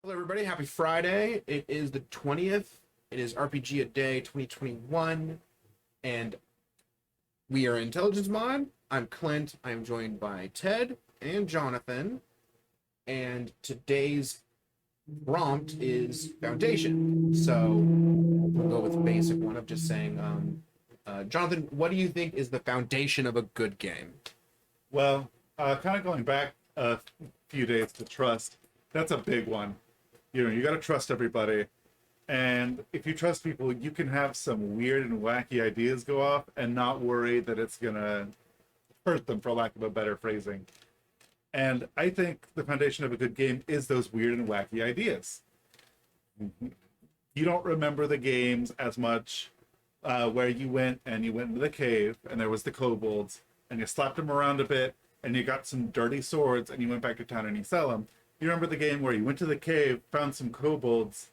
Hello, everybody. Happy Friday. It is the 20th. It is RPGaDay 2021, and we are Intelligence Mod. I'm Clint. I am joined by Ted and Jonathan, and today's prompt is Foundation. So we'll go with the basic one of just saying, Jonathan, what do you think is the foundation of a good game? Well, kind of going back a few days to trust, that's a big one. You got to trust everybody. And if you trust people, you can have some weird and wacky ideas go off and not worry that it's going to hurt them, for lack of a better phrasing. And I think the foundation of a good game is those weird and wacky ideas. You don't remember the games as much where you went into the cave and there was the kobolds and you slapped them around a bit and you got some dirty swords and you went back to town and you sell them. You remember the game where you went to the cave, found some kobolds,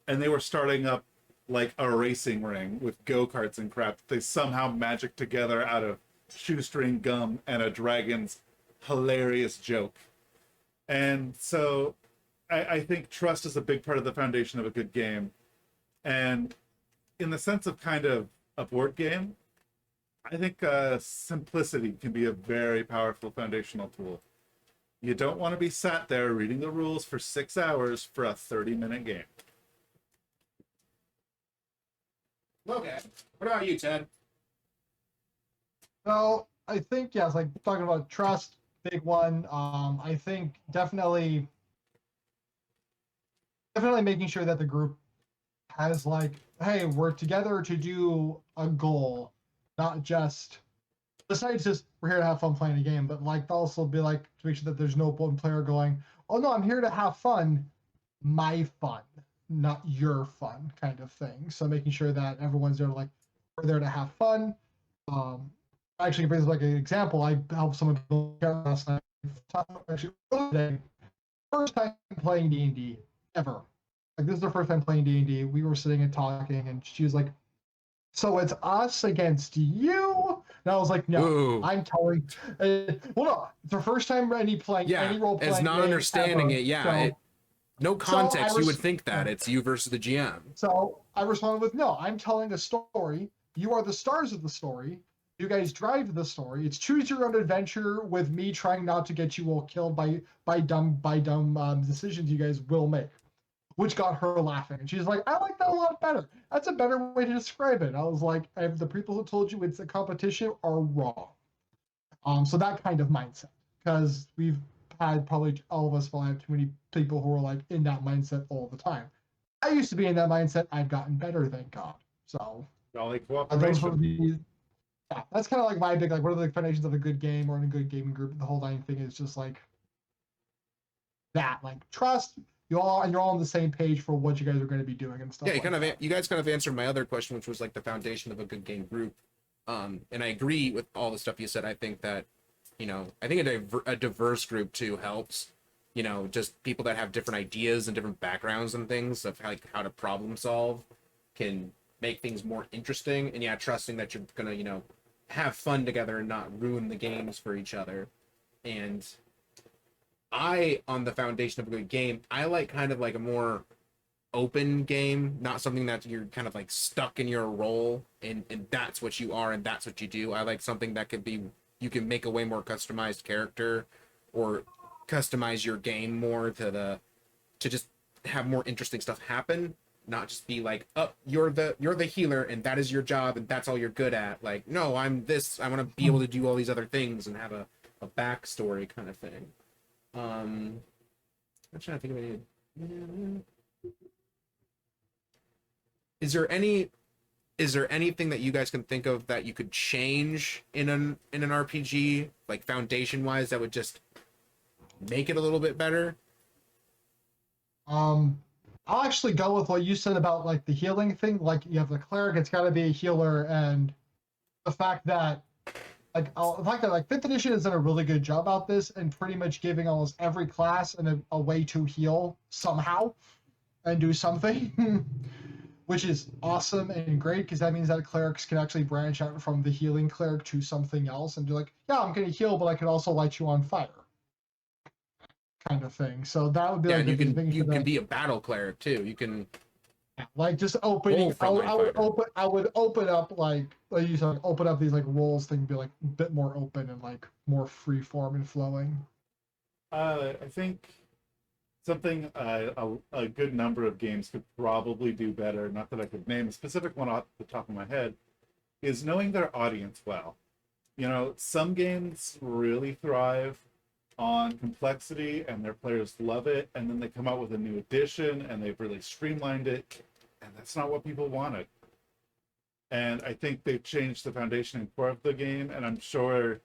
and they were starting up like a racing ring with go-karts and crap. They somehow magic together out of shoestring gum and a dragon's hilarious joke. And so I think trust is a big part of the foundation of a good game. And in the sense of kind of a board game, I think simplicity can be a very powerful foundational tool. You don't want to be sat there reading the rules for 6 hours for a 30-minute game. Okay. What about you, Ted? Well, I think, yeah, it's like talking about trust, big one. I think definitely making sure that the group has like, hey, we're together to do a goal, not just besides just we're here to have fun playing a game, but like also be like to make sure that there's no one player going, oh no, I'm here to have fun, my fun, not your fun kind of thing. So making sure that everyone's there to like, we're there to have fun. Actually, brings like an example. I helped someone build last night. Actually, today, first time playing D&D ever. Like this is the first time playing D&D. We were sitting and talking, and she was like, "So it's us against you?" And I was like, "No, Ooh. I'm telling." Well, no, it's the first time any role playing. It's not understanding ever. it. Yeah, So, no context. You would think that yeah. it's you versus the GM. So I responded with, "No, I'm telling a story. You are the stars of the story. You guys drive the story. It's choose your own adventure with me trying not to get you all killed by dumb decisions you guys will make," which got her laughing. And she's like, "I like that a lot better. That's a better way to describe it." I was like, the people who told you it's a competition are wrong. So that kind of mindset, because we've had probably all of us will have too many people who are like in that mindset all the time. I used to be in that mindset. I've gotten better, thank God. So Jolly those were cooperation. yeah, that's kind of like my big, like, what are the foundations of a good game or in a good gaming group? The whole nine thing is just like that, like trust. You're all on the same page for what you guys are going to be doing and stuff. Yeah, you guys kind of answered my other question, which was like the foundation of a good game group. And I agree with all the stuff you said. I think that, I think a diverse group too helps. Just people that have different ideas and different backgrounds and things of how to problem solve can make things more interesting. And yeah, trusting that you're gonna, have fun together and not ruin the games for each other. And on the foundation of a good game, I like kind of like a more open game, not something that you're kind of like stuck in your role and that's what you are and that's what you do. I like something that could be, you can make a way more customized character or customize your game more to just have more interesting stuff happen, not just be like, oh, you're the healer and that is your job and that's all you're good at. Like, no, I'm this, I want to be able to do all these other things and have a backstory kind of thing. I'm trying to think of any. Is there anything that you guys can think of that you could change in an RPG, like foundation wise, that would just make it a little bit better? I'll actually go with what you said about like the healing thing. Like you have the cleric, it's got to be a healer, and the fact that like fifth edition has done a really good job about this and pretty much giving almost every class a way to heal somehow and do something, which is awesome and great because that means that clerics can actually branch out from the healing cleric to something else and be like, yeah, I'm going to heal, but I can also light you on fire. kind of thing. So that would be Yeah, like and the thing, making you sure can that be a battle cleric too. You can like just roll opening. frontline fighter. I would open up like you said, open up these like roles thing, be like a bit more open and like more free form and flowing. I think something a good number of games could probably do better. Not that I could name a specific one off the top of my head. Is knowing their audience well. You know, some games really thrive on complexity and their players love it, and then they come out with a new edition and they've really streamlined it, and that's not what people wanted. And I think they've changed the foundation and core of the game, and I'm sure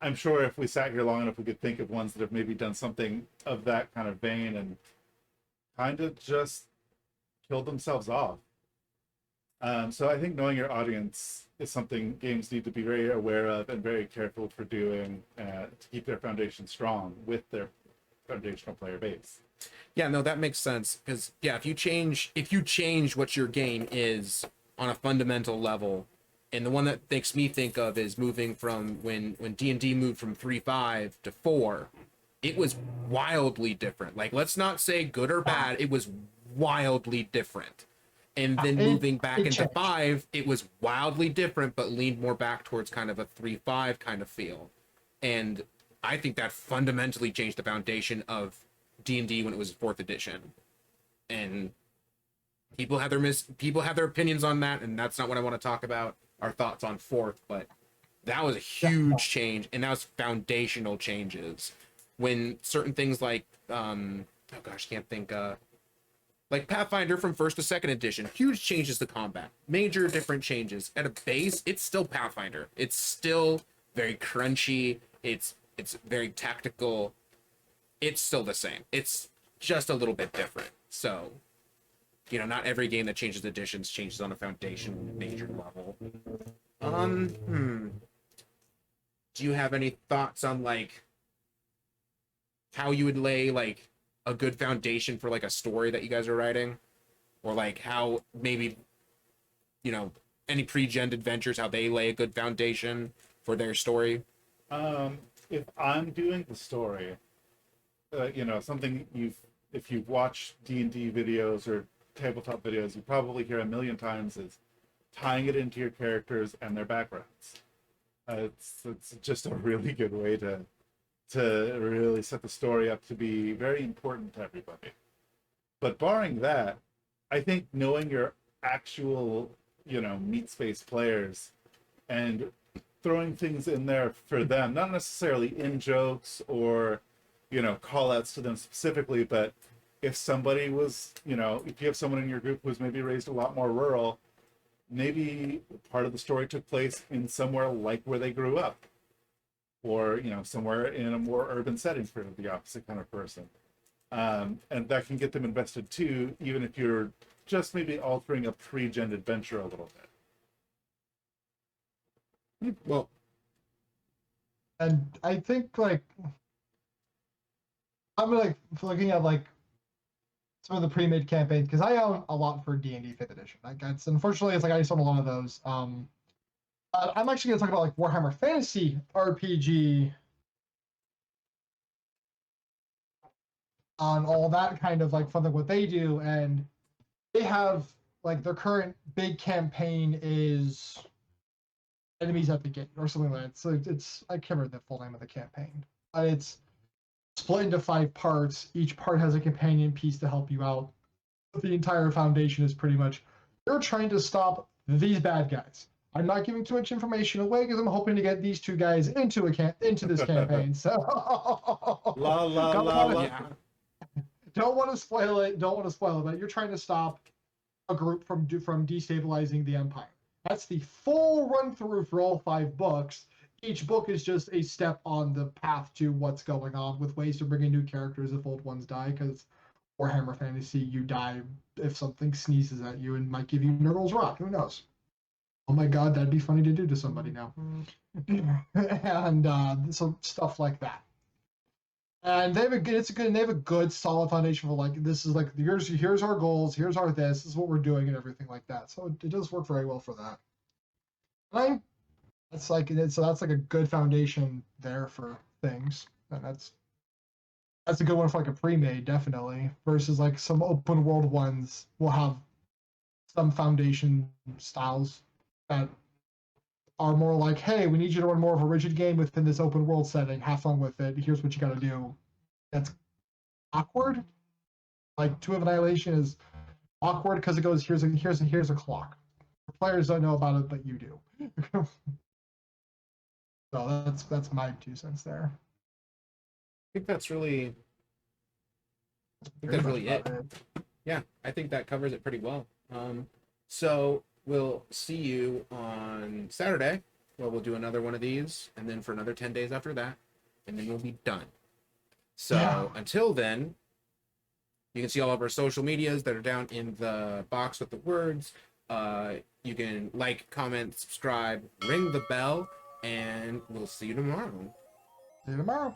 if we sat here long enough we could think of ones that have maybe done something of that kind of vein and kind of just killed themselves off. So I think knowing your audience is something games need to be very aware of and very careful for doing to keep their foundation strong with their foundational player base. Yeah, no, that makes sense. Because yeah, if you change what your game is on a fundamental level, and the one that makes me think of is moving from when D&D moved from 3.5 to 4, it was wildly different. Like, let's not say good or bad, it was wildly different. And then moving back It into changed. 5, it was wildly different, but leaned more back towards kind of a 3.5 kind of feel. And I think that fundamentally changed the foundation of D&D when it was 4th edition. And people have their opinions on that, and that's not what I want to talk about. Our thoughts on 4th, but that was a huge change, and that was foundational changes. When certain things like oh gosh, can't think like Pathfinder from 1st to 2nd edition, huge changes to combat, major different changes. At a base, it's still Pathfinder. It's still very crunchy. It's very tactical. It's still the same. It's just a little bit different. So, you know, not every game that changes editions changes on a foundation major level. Do you have any thoughts on like how you would lay like a good foundation for like a story that you guys are writing, or like how maybe, you know, any pre-gen adventures, how they lay a good foundation for their story? If I'm doing the story, something if you've watched D&D videos or tabletop videos, you probably hear a million times is tying it into your characters and their backgrounds. It's just a really good way to really set the story up to be very important to everybody. But barring that, I think knowing your actual, meat space players and throwing things in there for them, not necessarily in jokes or, call outs to them specifically, but if somebody was, if you have someone in your group who was maybe raised a lot more rural, maybe part of the story took place in somewhere like where they grew up, or somewhere in a more urban setting for the opposite kind of person, and that can get them invested too, even if you're just maybe altering a pre-gen adventure a little bit. Well, And I think like I'm like looking at like some of the pre-made campaigns because I own a lot for D&D 5th edition. Like it's unfortunately it's like I just own a lot of those. I'm actually gonna talk about like Warhammer Fantasy RPG on all that kind of like fun, like what they do, and they have like their current big campaign is Enemies at the Gate or something like that. So it's I can't remember the full name of the campaign, but it's split into 5 parts. Each part has a companion piece to help you out. But the entire foundation is pretty much you're trying to stop these bad guys. I'm not giving too much information away because I'm hoping to get these 2 guys into this campaign. So La la don't la wanna, la. yeah, don't want to spoil it. Don't want to spoil it. But you're trying to stop a group from destabilizing the empire. That's the full run through for all 5 books. Each book is just a step on the path to what's going on with ways to bring in new characters if old ones die. Because Warhammer Fantasy, you die if something sneezes at you and might give you Nurgle's Rot. Who knows? Oh my god, that'd be funny to do to somebody now. And so stuff like that. And they have a good solid foundation for like this is like here's our goals, here's our this is what we're doing and everything like that. So it does work very well for that. And that's like a good foundation there for things, and that's That's a good one for like a pre-made, definitely. Versus like some open world ones will have some foundation styles that are more like, hey, we need you to run more of a rigid game within this open world setting. Have fun with it. Here's what you got to do. That's awkward. Like Two of Annihilation is awkward because it goes here's a clock. Players don't know about it, but you do. So that's my 2 cents there. I think that's really, Pretty much really it. about Yeah, I think that covers it pretty well. So we'll see you on Saturday. Well, we'll do another one of these, and then for another 10 days after that, and then we'll be done. So Yeah. until then, you can see all of our social medias that are down in the box with the words. You can like, comment, subscribe, ring the bell, and we'll see you tomorrow. See you tomorrow.